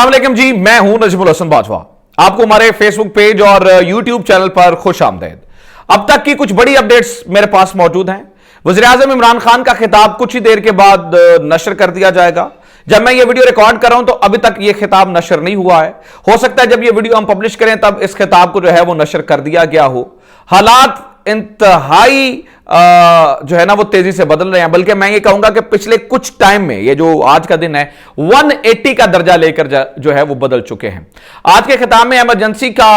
अस्सलामुअलैकुम जी, मैं हूं नजमुल हसन बाजवा। आपको हमारे फेसबुक पेज और यूट्यूब चैनल पर खुश आमदेद। अब तक की कुछ बड़ी अपडेट्स मेरे पास मौजूद हैं। वज़ीर-ए-आज़म इमरान खान का खिताब कुछ ही देर के बाद नशर कर दिया जाएगा। जब मैं ये वीडियो रिकॉर्ड कर रहा हूं तो अभी तक ये खिताब नशर नहीं हुआ है। हो सकता है जब ये वीडियो हम पब्लिश करें तब इस खिताब को जो है वो नशर कर दिया गया हो। हालात इंतहाई जो है ना वो तेजी से बदल रहे हैं, बल्कि मैं ये कहूंगा कि पिछले कुछ टाइम में ये जो आज का दिन है 180 का दर्जा लेकर जो है वो बदल चुके हैं। आज के खिताब में इमरजेंसी का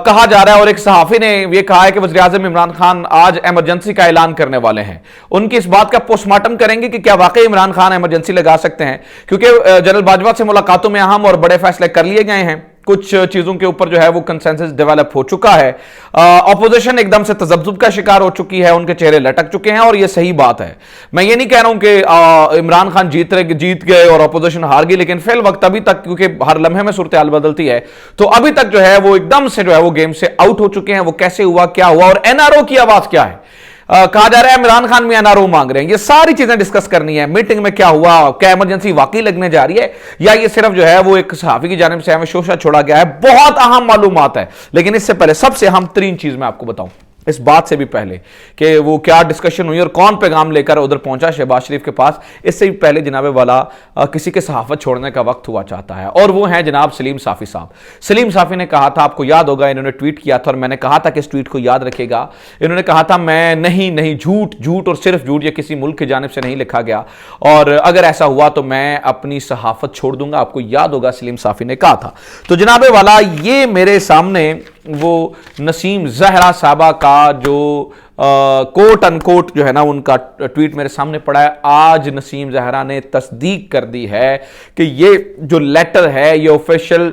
कहा जा रहा है और एक सहाफी ने यह कहा है कि वज़ीर-ए-आज़म इमरान खान आज इमरजेंसी का ऐलान करने वाले हैं। उनकी इस बात का पोस्टमार्टम करेंगे कि क्या वाकई इमरान खान इमरजेंसी लगा सकते हैं, क्योंकि जनरल बाजवा से मुलाकातों में अहम और बड़े फैसले कर लिए गए हैं। कुछ चीजों के ऊपर जो है वो कंसेंसस डेवलप हो चुका है। ऑपोजिशन एकदम से तजब्जुब का शिकार हो चुकी है, उनके चेहरे लटक चुके हैं और ये सही बात है। मैं ये नहीं कह रहा हूं कि इमरान खान जीत गए और ऑपोजिशन हार गई, लेकिन फिल वक्त अभी तक, क्योंकि हर लम्हे में सूरत हाल बदलती है, तो अभी तक जो है वो एकदम से जो है वो गेम से आउट हो चुके हैं। वो कैसे हुआ, क्या हुआ और एनआरओ की आवाज क्या है। कहा जा रहा है इमरान खान में एनआरओ मांग रहे हैं। ये सारी चीजें डिस्कस करनी है। मीटिंग में क्या हुआ, क्या इमरजेंसी वाकई लगने जा रही है या ये सिर्फ जो है वो एक सहाफी की जानिब से हमें शोशा छोड़ा गया है। बहुत अहम मालूमात है, लेकिन इससे पहले सबसे अहम तरीन चीज मैं आपको बताऊं, इस बात से भी पहले कि वो क्या डिस्कशन हुई और कौन पैगाम लेकर उधर पहुंचा शहबाज शरीफ के पास, इससे भी पहले जनाब वाला किसी के सहाफत छोड़ने का वक्त हुआ चाहता है और वो हैं जनाब सलीम साफी साहब। सलीम साफी ने कहा था, आपको याद होगा, इन्होंने ट्वीट किया था और मैंने कहा था कि इस ट्वीट को याद रखेगा। इन्होंने कहा था मैं नहीं झूठ और सिर्फ झूठ, ये किसी मुल्क की जानिब से नहीं लिखा गया और अगर ऐसा हुआ तो मैं अपनी सहाफत छोड़ दूंगा। आपको याद होगा सलीम साफी ने कहा था। तो जनाब वाला ये मेरे सामने वो नसीम जहरा साहबा का जो कोट अनकोट जो है ना उनका ट्वीट मेरे सामने पड़ा है। आज नसीम जहरा ने तस्दीक कर दी है कि ये जो लेटर है ये ऑफिशियल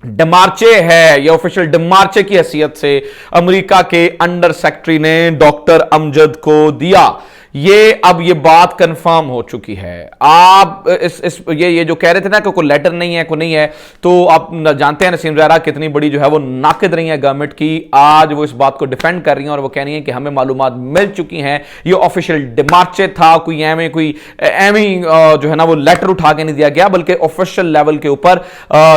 डिमार्चे है, ये ऑफिशियल डिमार्चे की हैसियत से अमेरिका के अंडर सेक्रेटरी ने डॉक्टर अमजद को दिया। अब ये बात कंफर्म हो चुकी है। आप ये जो कह रहे थे ना कि कोई लेटर नहीं है, कोई नहीं है, तो आप जानते हैं नसीम जहरा कितनी बड़ी जो है वो नाकिद रही है गवर्नमेंट की। आज वो इस बात को डिफेंड कर रही हैं और वो कह रही हैं कि हमें मालूमात मिल चुकी हैं, ये ऑफिशियल डिमार्चे था, कोई एमी जो है ना वो लेटर उठा के नहीं दिया गया, बल्कि ऑफिशियल लेवल के ऊपर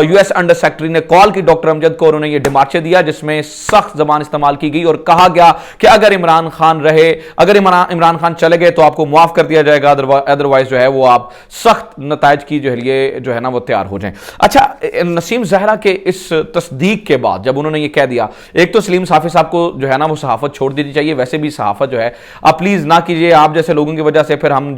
यूएस अंडर सेक्रेटरी ने कॉल की डॉक्टर अमजद को, उन्होंने ये डिमार्चे दिया जिसमें सख्त जबान इस्तेमाल की गई और कहा गया कि अगर इमरान खान चले गए तो आपको माफ कर दिया जाएगा, अदरवाइज जो है वो आप सख्त नताइज की जो है ना वो तैयार हो जाएं। अच्छा, नसीम जहरा के इस तस्दीक के बाद जब उन्होंने ये कह दिया, एक तो सलीम साफी साहब को जो है ना वो सहाफत छोड़ देनी चाहिए। वैसे भी सहाफत जो है आप प्लीज ना कीजिए, आप जैसे लोगों की वजह से फिर हम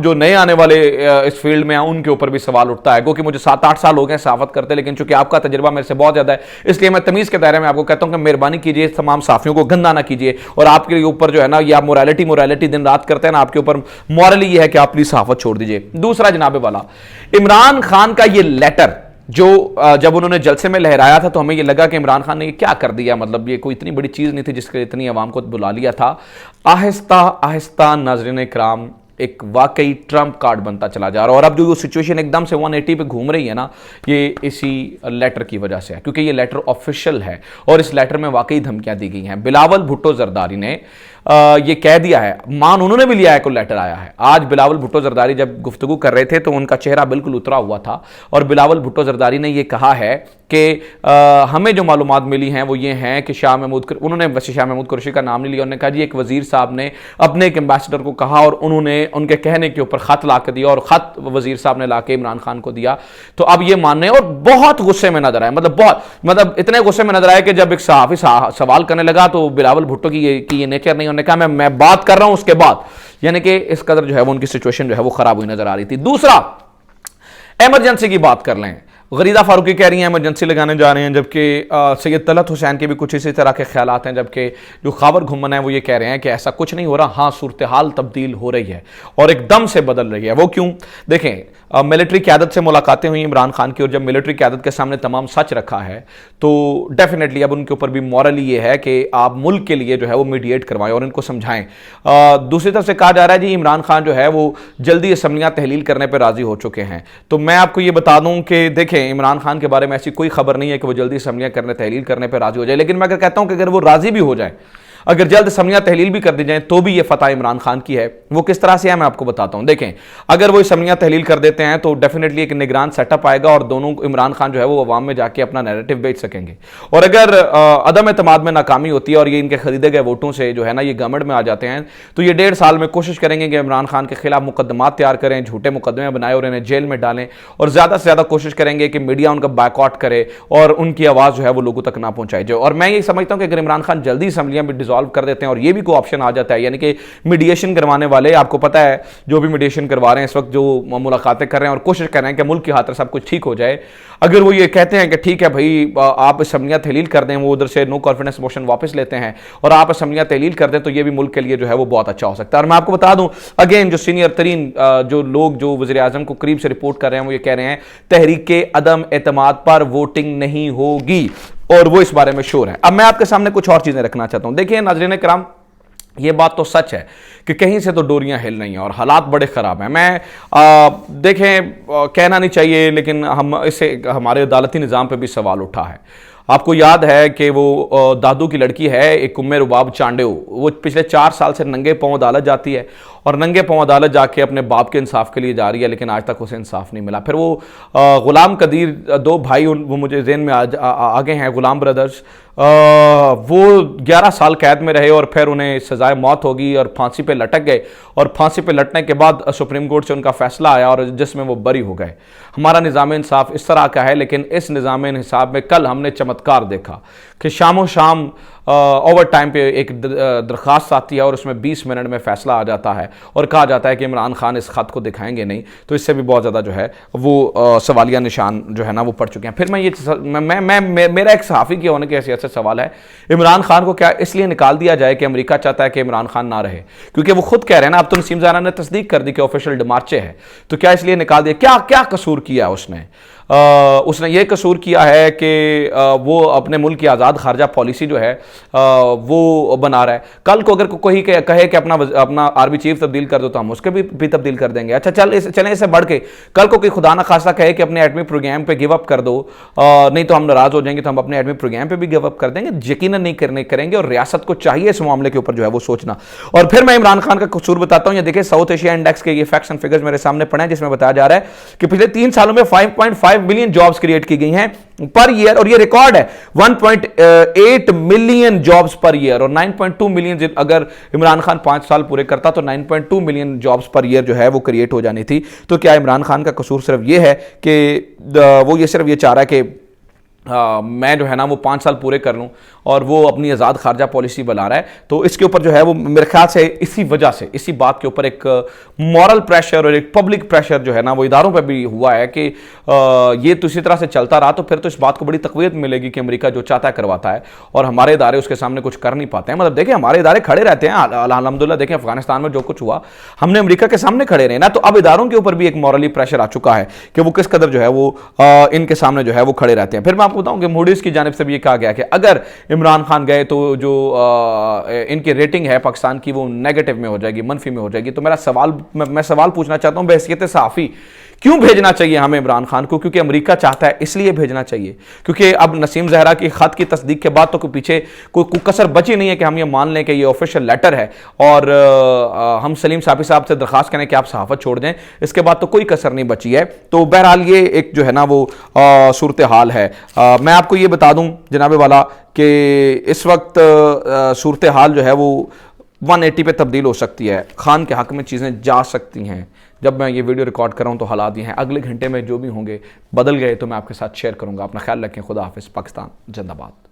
जो नए आने वाले इस फील्ड में हैं उनके ऊपर भी सवाल उठता है, क्योंकि मुझे 7-8 साल हो गए सहाफत करते, लेकिन चूंकि आपका तजुर्बा मेरे से बहुत ज्यादा है इसलिए मैं तमीज के दायरे में आपको कहता हूं कि मेहरबानी कीजिए, तमाम साफियों को गंदा ना कीजिए और आपके ऊपर जो है ना ये आप मोरालिटी दिन रात करते हैं ना, आपके ऊपर मॉरली ये है कि आप प्लीज सहाफत छोड़ दीजिए। दूसरा जनाबे वाला, इमरान खान का ये लेटर जो जब उन्होंने जलसे में लहराया था तो हमें ये लगा कि इमरान खान ने ये क्या कर दिया, मतलब ये कोई इतनी बड़ी चीज नहीं थी जिसके इतनी आवाम को बुला लिया था। आहिस्ता आहिस्ता नाज़रीन इकराम एक वाकई ट्रंप कार्ड बनता चला जा रहा है और अब जो सिचुएशन एकदम से 180 पे घूम रही है ना, ये इसी लेटर की वजह से है, क्योंकि ये लेटर ऑफिशियल है और इस लेटर में वाकई धमकियां दी गई हैं। बिलावल भुट्टो जरदारी ने ये कह दिया है, उन्होंने भी लिया है, कोई लेटर आया है। आज बिलावल भुट्टो जरदारी जब गुफ्तगू कर रहे थे तो उनका चेहरा बिल्कुल उतरा हुआ था और बिलावल भुट्टो जरदारी ने ये कहा है कि हमें जो मालूमात मिली हैं वो ये हैं कि उन्होंने वैसे शाह महमूद कुरैशी का नाम नहीं लिया, उन्होंने कहा जी एक वजीर साहब ने अपने एक एम्बेसडर को कहा और उन्होंने उनके कहने के ऊपर खत ला के दिया और खत वजीर साहब ने ला के इमरान खान को दिया। तो अब ये मानने और बहुत गुस्से में नजर आए, मतलब इतने गुस्से में नजर आए कि जब एक सहाफी सवाल करने लगा तो बिलावल भुट्टो की ये नेचर नहीं, उन्होंने कहा मैं बात कर रहा हूं उसके बाद, यानी कि इस कदर जो है वो उनकी सिचुएशन जो है वो खराब हुई नजर आ रही थी। दूसरा, इमरजेंसी की बात कर लें। गरीदा फारूकी कह रही हैं इमरजेंसी लगाने जा रहे हैं, जबकि सैयद तलत हुसैन के भी कुछ इसी तरह के ख्यालात हैं, जबकि जो खबर घुमन है वो ये कह रहे हैं कि ऐसा कुछ नहीं हो रहा, हाँ सूरत हाल तब्दील हो रही है और एकदम से बदल रही है। वो क्यों? देखें, मिलिट्री क़यादत से मुलाकातें हुई इमरान खान की और जब मिलिट्री क़यादत के सामने तमाम सच रखा है तो डेफिनेटली अब उनके ऊपर भी मॉरली ये है कि आप मुल्क के लिए जो है वो मीडिएट करवाएं और इनको समझाएं। दूसरी तरफ से कहा जा रहा है जी इमरान खान जो है वो जल्दी असम्बलियाँ तहलील करने पर राजी हो चुके हैं। तो मैं आपको ये बता दूं कि देखें, इमरान खान के बारे में ऐसी कोई खबर नहीं है कि वो जल्दी असम्बलियाँ तहलील करने पर राजी हो जाए, लेकिन मैं अगर कहता हूं कि अगर वो राजी भी हो जाए अगर जल्द असम्बलियां तहलील भी कर दी जाएं तो भी ये फतह इमरान खान की है। वो किस तरह से है मैं आपको बताता हूं। देखें, अगर वो असम्बलियां तहलील कर देते हैं तो डेफिनेटली एक निगरान सेटअप आएगा और दोनों इमरान खान जो है वो अवाम में जाके अपना नैरेटिव बेच सकेंगे। और अगर अदम एतमाद में नाकामी होती है और ये इनके खरीदे गए वोटों से जो है ना ये गवर्नमेंट में आ जाते हैं, तो ये 1.5 साल में कोशिश करेंगे कि इमरान खान के खिलाफ मुकदमा तैयार करें, झूठे मुकदमे बनाए और इन्हें जेल में डालें, और ज्यादा से ज्यादा कोशिश करेंगे कि मीडिया उनका बायकॉट करे और उनकी आवाज जो है वो लोगों तक ना पहुंचाई जाए। और मैं ये समझता हूं कि अगर इमरान खान जल्दी असम्बलियां भी डिसॉल्व कर देते हैं और ये भी कोई ऑप्शन आ जाता है, यानी कि मीडिएशन करवाने वाले, आपको पता है जो भी मीडिएशन करवा रहे हैं इस वक्त, जो मुलाकातें कर रहे हैं और कोशिश कर रहे हैं कि मुल्क की खातिर सब कुछ ठीक हो जाए, अगर वो ये कहते हैं कि ठीक है भाई आप असम्बलियां तहलील कर दें, वो उधर से नो कॉन्फिडेंस मोशन वापस लेते हैं और आप असम्बलियां तहलील कर दें, तो ये भी मुल्क के लिए जो है वो बहुत अच्छा हो सकता है। और मैं आपको बता दूं अगेन, जो सीनियर तरीन जो लोग जो वज़ीर आज़म को करीब से रिपोर्ट कर रहे हैं वो ये कह रहे हैं तहरीके अदम एतमाद पर वोटिंग नहीं होगी और वो इस बारे में श्योर है। अब मैं आपके सामने कुछ और चीजें रखना चाहता हूं। देखिए नाज़रीन किराम, ये बात तो सच है कि कहीं से तो डोरियां हिल रही हैं और हालात बड़े ख़राब हैं। मैं देखें कहना नहीं चाहिए, लेकिन हम इससे हमारे अदालती निज़ाम पे भी सवाल उठा है। आपको याद है कि वो दादू की लड़की है एक उम्मे रुबाब चांडेव, वो पिछले 4 साल से नंगे पांव अदालत जाती है और नंगे पांव अदालत जाके अपने बाप के इंसाफ के लिए जा रही है, लेकिन आज तक उसे इंसाफ नहीं मिला। फिर वो गुलाम कदीर, 2 भाई वो मुझे ज़हन में आगे हैं, गुलाम ब्रदर्स, वो 11 साल कैद में रहे और फिर उन्हें सजाए मौत होगी और फांसी पे लटक गए, और फांसी पे लटने के बाद सुप्रीम कोर्ट से उनका फैसला आया और जिसमें वो बरी हो गए। हमारा निज़ाम इंसाफ इस तरह का है, लेकिन इस निज़ाम इंसाफ में कल हमने चमत्कार देखा कि शामों शाम ओवर टाइम पे एक दरख्वास्त आती है और उसमें 20 मिनट में फैसला आ जाता है और कहा जाता है कि इमरान खान इस खत को दिखाएंगे नहीं। तो इससे भी बहुत ज़्यादा जो है वो सवालिया निशान जो है ना वो पड़ चुके हैं। फिर मेरा एक सहाफ़ी के होने की हैसियत से सवाल है, इमरान खान को क्या इसलिए निकाल दिया जाए कि अमेरिका चाहता है कि इमरान खान ना रहे? क्योंकि वो खुद कह रहे हैं ना, अब तो नसीम ज़ारा ने तस्दीक कर दी कि ऑफिशियल डिमार्चे है, तो क्या इसलिए निकाल दिया? क्या क्या कसूर किया उसने? उसने ये कसूर किया है कि वो अपने मुल्क की आज़ाद खारजा पॉलिसी जो है वो बना रहा है। कल को अगर कोई कहे कि अपना आर्मी चीफ तब्दील कर दो तो हम उसके भी तब्दील कर देंगे। अच्छा चलें इससे बढ़ के कल को कोई खुदा ना खासा कहे कि अपने एटमी प्रोग्राम पे गिव अप कर दो, नहीं तो हम नाराज हो जाएंगे, तो हम अपने एटमी प्रोग्राम पे भी गिव अप कर देंगे। यकीनन नहीं करेंगे और रियासत को चाहिए इस मामले के ऊपर जो है वो सोचना। और फिर मैं इमरान खान का कसूर बताता हूं। ये देखिए साउथ एशिया इंडेक्स के ये फैक्ट्स एंड फिगर्स मेरे सामने पड़े हैं, जिसमें बताया जा रहा है कि पिछले 3 सालों में 5.5 बिलियन जॉब्स क्रिएट की गई हैं पर ईयर, और ये रिकॉर्ड है 1.8 मिलियन जॉब्स पर ईयर, और 9.2 मिलियन अगर इमरान खान 5 साल पूरे करता तो 9.2 मिलियन जॉब्स पर ईयर जो है वो क्रिएट हो जानी थी। तो क्या इमरान खान का कसूर सिर्फ ये है कि वो ये सिर्फ ये चाह रहा है कि मैं जो है ना वो 5 साल पूरे कर लूं और वो अपनी आज़ाद खारजा पॉलिसी बना रहा है? तो इसके ऊपर जो है वो मेरे ख्याल से इसी वजह से, इसी बात के ऊपर एक मॉरल प्रेशर और एक पब्लिक प्रेशर जो है ना वो इदारों पर भी हुआ है कि ये तो इसी तरह से चलता रहा तो फिर तो इस बात को बड़ी तकवीत मिलेगी कि अमेरिका जो चाहता है करवाता है और हमारे इदारे उसके सामने कुछ कर नहीं पाते हैं। मतलब देखिए हमारे इदारे खड़े रहते हैं, अल्हम्दुलिल्लाह देखें अफगानिस्तान में जो कुछ हुआ हमने अमेरिका के सामने खड़े रहे ना, तो अब इदारों के ऊपर भी एक मॉरली प्रेशर आ चुका है कि वो किस कदर जो है वो इनके सामने जो है वो खड़े रहते हैं। फिर मैं आपको बताऊं कि मूडीज की जानिब से भी ये कहा गया कि अगर इमरान खान गए तो जो इनकी रेटिंग है पाकिस्तान की वो नेगेटिव में हो जाएगी, मनफी में हो जाएगी। तो मेरा सवाल, मैं सवाल पूछना चाहता हूं बहैसियत सहाफ़ी, क्यों भेजना चाहिए हमें इमरान खान को? क्योंकि अमेरिका चाहता है इसलिए भेजना चाहिए, क्योंकि अब नसीम ज़हरा की खत की तस्दीक के बाद तो पीछे कोई कसर बची नहीं है कि हम ये मान लें कि ये ऑफिशियल लेटर है और हम सलीम साफी साहब से दरख्वास्त करें कि आप सहाफ़त छोड़ दें। इसके बाद तो कोई कसर नहीं बची है। तो बहरहाल ये एक जो है ना वो सूरत हाल है। मैं आपको ये बता दूं जनाबे वाला कि इस वक्त सूरत हाल जो है वो 180 पे तब्दील हो सकती है, खान के हक में चीज़ें जा सकती हैं। जब मैं ये वीडियो रिकॉर्ड कर रहा हूँ तो हालात ये हैं, अगले घंटे में जो भी होंगे बदल गए तो मैं आपके साथ शेयर करूँगा। अपना ख्याल रखें, खुदा हाफिज़, पाकिस्तान जिंदाबाद।